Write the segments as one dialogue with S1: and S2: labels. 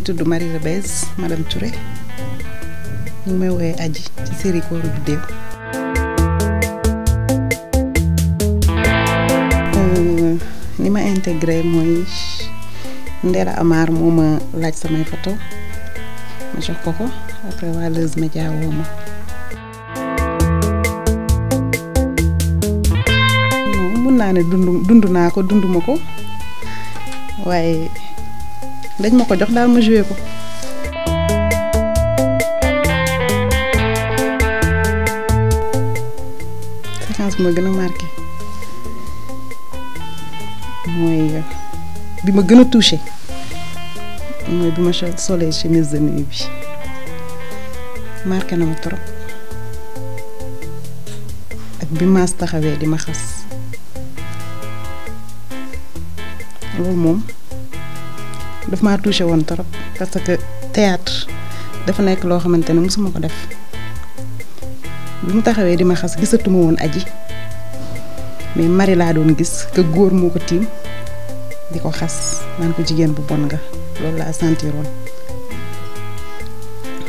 S1: ngi tudd Marie Rebez madame Touré ñu may woowee Adji ci série Kooru Biddéew. ni ma intégré mooy Ndella Amar moo ma laaj samay photo ma jox ko après waa Leuz Média woo ma. mun naa ne dund naa ko dunduma ko waaye dañ ma ko jox daal ma joué ko. séquence bi ma gën a marqué mooy bi ma gën a touché mooy bi ma solee chemise de nuit bi marqué na ma trop ak bi maas taxawee di ma xas loolu moom daf maa touché woon trop parce que théâtre dafa nekk loo xamante ne mosuma ko def bi mu taxawee di ma xas gisatuma woon Adji mais Marie laa doon gis que góor moo ko tiim di ko xas naan ko jigéen bu bon nga loolu laa sentiroon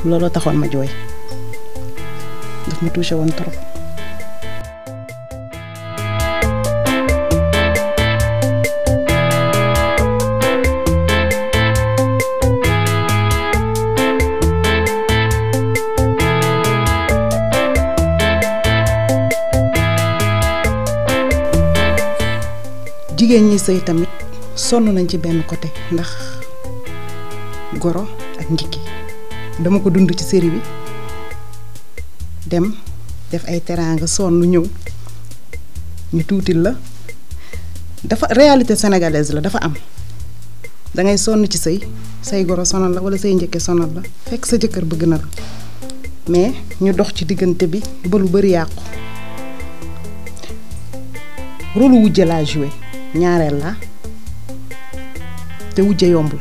S1: looloo taxoon ma jooy daf ma touché woon trop. jigéen ñi sëy tamit sonn nañ ci benn côté ndax goro ak njikki dama ko dund ci série bi dem def ay teraanga sonn ñëw ñu tuutil la dafa réalité sénégalaise la dafa am da ngay sonn ci sëy say goro sonal la wala say njëkke sonal la fekk sa jëkkër bëgg na la mais ñu dox ci diggante bi ba lu bari yàqu rôle wujje laa joué ñaareel la te wujje yombul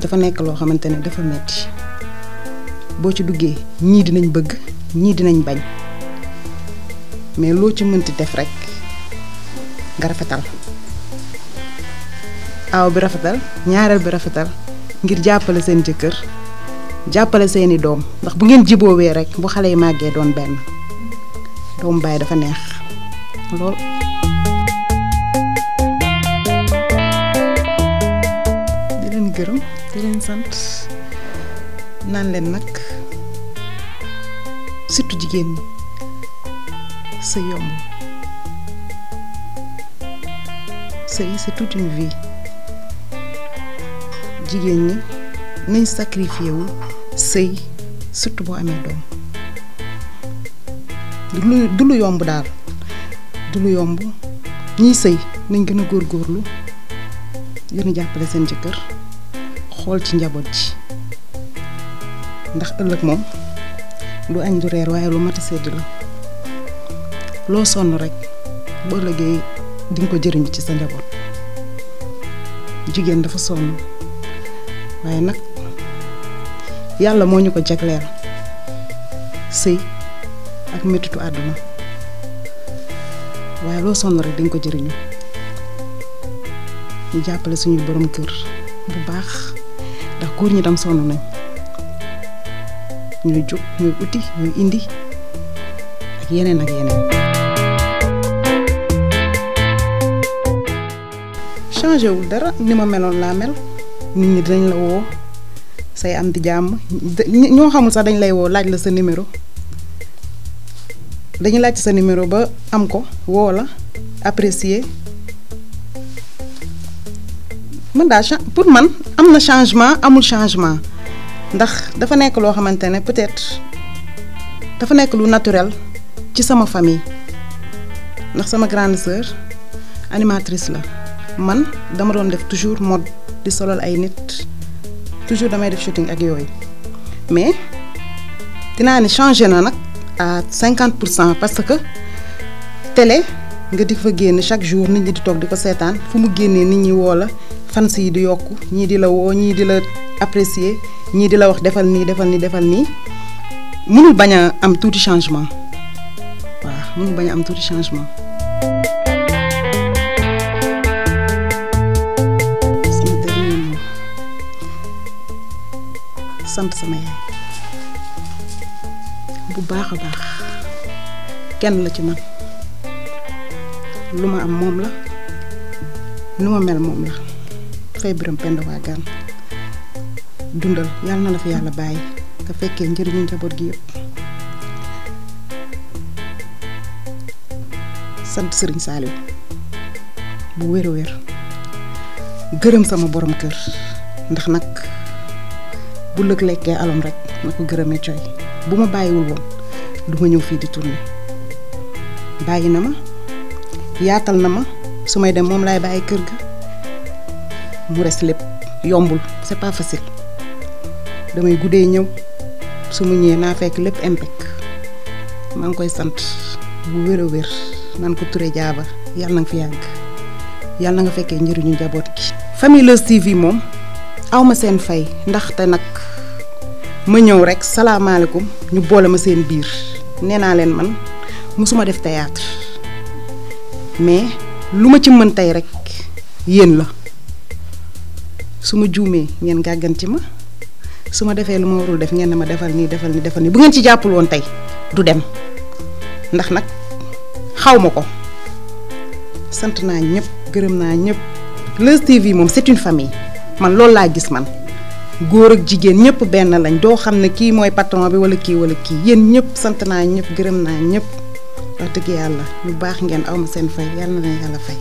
S1: dafa nekk loo xamante ne dafa metti boo ci duggee ñii dinañ bëgg ñii dinañ bañ mais loo ci mënti def rekk nga rafetal aaw bi rafetal ñaareel bi rafetal ngir jàppale seen jëkkër jàppale seeni doom ndax bu ngeen jiboowee rekk bu xale yi màggee doon benn doom baay dafa neex lool. gërëm di leen sant naan leen nag surtout jigéen ñi sëy yomb sëy c'est toute une vie jigéen ñi nañ sacrifié wu sëy surtout boo amee doom du lu yomb daal du lu yomb ñiy sëy nañ gën a góorgóorlu gën a jàppale seen jëkkër xool ci njaboot ji ndax ëllëg moom du añ du reer waaye lu mat a sedd la loo sonn rekk boo ëllëgee di nga ko jëriñ ci sa njaboot jigéen dafa sonn waaye nag yàlla moo ñu ko jagleel sëy ak mettitu àdduna waaye loo sonn rekk di nga ko jëriñu ñu jàppale suñu borom kër bu baax ndax góor ñi tam sonn nañ ñooy jóg ñooy uti ñooy indi ak yeneen ak yeneen. changé wul dara ni ma meloon laa mel nit ñi dinañ la woo say am di jàmm ñoo xamul sax dañ lay woo laaj la sa numéro dañuy laaj sa numéro ba am ko woo la apprécier. man daal pour man am na changement amul changement ndax dafa nekk loo xamante ne peut-être dafa nekk lu naturel ci sama famille ndax sama grande sœur animatrice la man dama doon def toujours mode di solal ay nit toujours damay def shooting ak yooyu mais dinaa ne changé na nag à 50% parce que télé nga di fa génn chaque jour nit ñi di toog di ko seetaan fu mu génnee nit ñi woo la fans yi di yokku ñii di la woo ñii di la apprécier ñii di la wax defal nii defal nii defal nii mënul bañ a am tuuti changement waaw mënul bañ a am tuuti changement. sant sama yaay bu baax a baax kenn la ci man lu ma am moom la nu ma mel moom la Faye Birame Penda Wagane dundal yàlla na la fi yàlla bàyyi nga fekkee njëriñu njaboot gi yëpp sant Serigne Saliou bu wér a wér gërëm sama borom kër ndax nag bu lëg lekkee alom rek na ko gërëmee coy bu ma bàyyiwul woon du ma ñëw fii di tourner bàyyi na ma yaatal na ma su may dem moom laay bàyyi kër ga mu res lépp yombul c'est pas facile damay guddee ñëw su mu ñëwee naa fekk lépp impec maa ngi koy sant bu wér a wér naan ko Touré Diaba yàlla na nga fi yàgg yàlla na nga fekkee njëriñu njaboot gi. famille Leuz TV moom aw ma seen fay ndaxte nag ma ñëw rek salaamaaleykum ñu boole ma seen biir nee naa leen man musuma def théâtre mais lu ma ci mën tey rek yéen la su ma juumee ngeen gàgganti ma su ma defee lu ma warul def ngeen ne ma defal nii defal nii defal nii bu ngeen ci jàppul woon tey du dem ndax nag xaw ma ko sant naa ñëpp gërëm naa ñëpp Leuz TV moom c'est une famille man loolu laa gis man góor ak jigéen ñëpp benn lañ doo xam ne kii mooy patron bi wala kii yéen ñëpp sant naa ñëpp gërëm naa ñëpp wax dëgg yàlla lu baax ngeen aw ma seen fay yàlla na leen yàlla fay.